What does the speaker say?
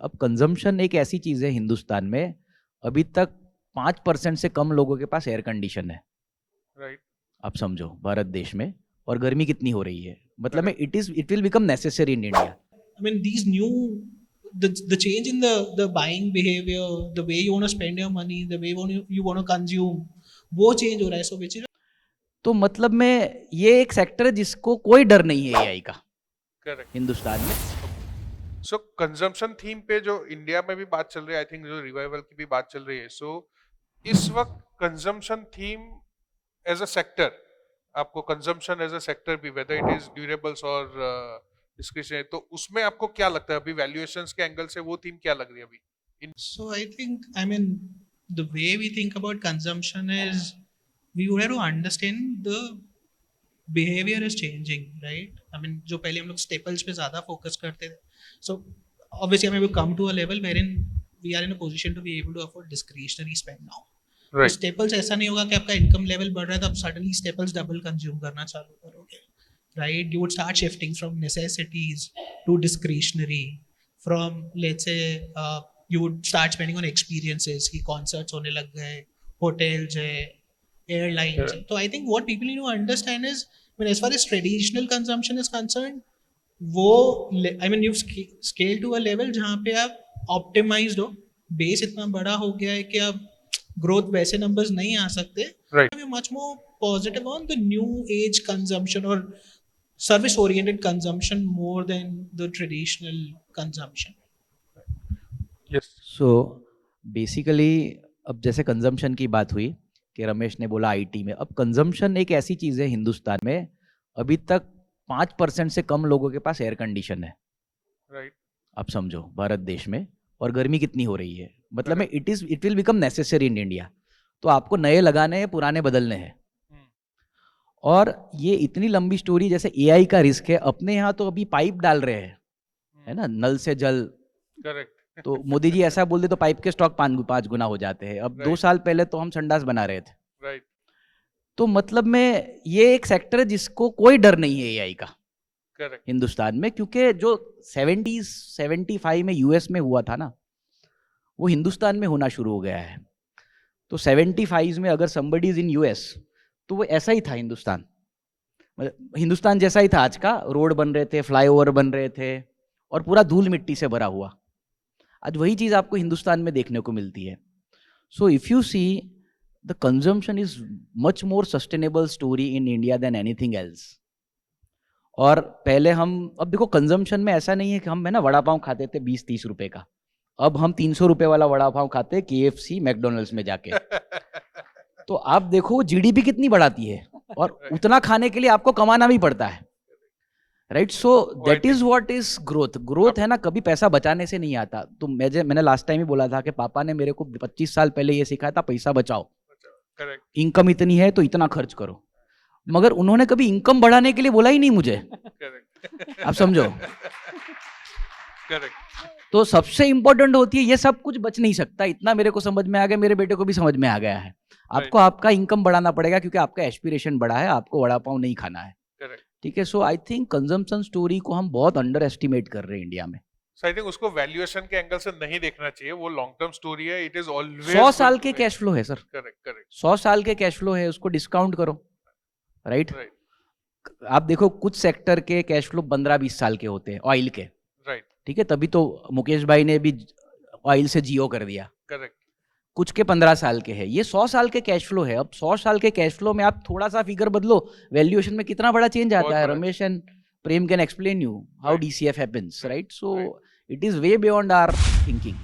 अब कंजम्पशन एक ऐसी चीज है हिंदुस्तान में, अभी तक 5% से कम लोगों के पास एयर कंडीशन है। राइट। आप समझो भारत देश में, और गर्मी कितनी हो रही है, मतलब में Correct. It will become necessary in India. I mean, these new the change in the buying behavior, the way you want to spend your money, the way you want to consume, वो change हो रहा है. So which is तो मतलब में ये एक sector है जिसको कोई डर नहीं है एआई का करेक्ट। हिंदुस्तान में। सो कंजम्पशन थीम पे जो इंडिया में भी बात चल रही है, आई थिंक जो रिवाइवल की भी बात चल रही है, सो इस वक्त consumption theme as a sector, आपको कंजम्पशन एज अ सेक्टर भी, वेदर इट इज ड्यूरेबल्स और डिस्क्रिशनरी, तो उसमें आपको क्या लगता है अभी वैल्यूएशंस के एंगल से वो थीम क्या लग रही है अभी? so I think, I mean, the way we think about consumption is we would have to understand the behavior is changing, right? I mean, जो पहले हम लोग staples पे ज़्यादा focus करते थे, so obviously I mean we come to a level wherein we are in a position to be able to afford discretionary spend now. Right. Staples ऐसा नहीं होगा कि आपका इनकम लेवल बढ़ रहा है तो आप सडनली स्टेपल्स डबल कंज्यूम करना चालू करोगे, right? You would start shifting from necessities to discretionary, from let's say you would start spending on experiences, की कॉन्सर्ट्स होने लग गए, होटल्स है, एयरलाइंस है. तो I think what people need to understand is, I mean, as far as traditional consumption is concerned, वो I mean you scale to a level जहाँ पे आप ऑप्टिमाइज्ड हो, बेस इतना बड़ा हो गया है कि आप ग्रोथ वैसे नंबर्स नहीं आ सकते. Right. Much more positive on the new age consumption और service oriented consumption more than the traditional consumption. Yes. So basically अब जैसे कंजम्पशन की बात हुई कि रमेश ने बोला आईटी में, अब कंजम्पशन एक ऐसी चीज है हिंदुस्तान में, अभी तक 5% से कम लोगों के पास एयर कंडीशन है। राइट। आप समझो भारत देश में, और गर्मी कितनी हो रही है, मतलब में it will become necessary in India. तो आपको नए लगाने हैं, पुराने बदलने हैं। और ये इतनी लंबी स्टोरी, जैसे एआई का रिस्क है, अपने यहाँ तो अभी पाइप डाल रहे हैं, है ना, नल से जल। करेक्ट। तो मोदी जी ऐसा बोल दे तो पाइप के स्टॉक 5 गुना हो जाते हैं। अब 2 साल पहले तो हम संडास बना रहे थे। राइट। तो मतलब में ये एक सेक्टर है जिसको कोई डर नहीं है एआई का करेक्ट। हिंदुस्तान में, क्योंकि जो 75 में यूएस में हुआ था ना, वो हिंदुस्तान में होना शुरू हो गया है। तो 75 में अगर somebody is in US, तो वो ऐसा ही था हिंदुस्तान, मतलब हिंदुस्तान जैसा ही था आज का। रोड बन रहे थे, फ्लाईओवर बन रहे थे, और पूरा धूल मिट्टी से भरा हुआ। आज वही चीज आपको हिंदुस्तान में देखने को मिलती है। So if you see, the consumption is much more sustainable story in India than anything else. और पहले हम, अब देखो कंजम्पशन में ऐसा नहीं है कि हम, है ना, वड़ा पाव खाते थे 20-30 रुपए का, अब हम 300 रुपए वाला वड़ा पाव खाते हैं KFC मैकडोनल्ड्स में जाके। तो आप देखो जीडीपी कितनी बढ़ाती है, और उतना खाने के लिए आपको कमाना भी पड़ता है, right? So that is what is growth. Growth है ना, कभी पैसा बचाने से नहीं आता। तो मैंने लास्ट टाइम ही बोला था कि पापा ने मेरे को 25 साल पहले ये सिखाया था, पैसा बचाओ, इनकम इतनी है तो इतना खर्च करो। मगर उन्होंने कभी इनकम बढ़ाने के लिए बोला ही नहीं मुझे। आप समझो। करेक्ट। तो सबसे इंपॉर्टेंट होती है, ये सब कुछ बच नहीं सकता, इतना मेरे को समझ में आ गया, मेरे बेटे को भी समझ में आ गया है। आपको आपका इनकम बढ़ाना पड़ेगा, क्योंकि आपका एस्पिरेशन बड़ा है, आपको वड़ा पाव नहीं खाना है। ठीक है। सो आई थिंक कंजम्पशन स्टोरी को हम बहुत अंडर एस्टिमेट कर रहे हैं इंडिया में। So I think उसको वैल्यूएशन के एंगल से नहीं देखना चाहिए, वो लॉन्ग टर्म स्टोरी है। इट इज ऑलवेज 100 साल के कैश फ्लो है सर। करेक्ट। करेक्ट। 100 साल के कैश फ्लो है, उसको डिस्काउंट करो, राइट? आप देखो कुछ सेक्टर के कैश फ्लो 15-20 साल के होते हैं, ऑयल के, राइट। ठीक है, तभी तो मुकेश भाई ने भी ऑयल से जियो कर दिया। करेक्ट। कुछ के 15 साल के है, ये 100 साल के कैश फ्लो है। अब 100 साल के कैश फ्लो में आप थोड़ा सा फिगर बदलो, वैल्यूएशन में कितना बड़ा चेंज आता है। Ramesh and Prem can explain you how DCF happens, right? So it is way beyond our thinking.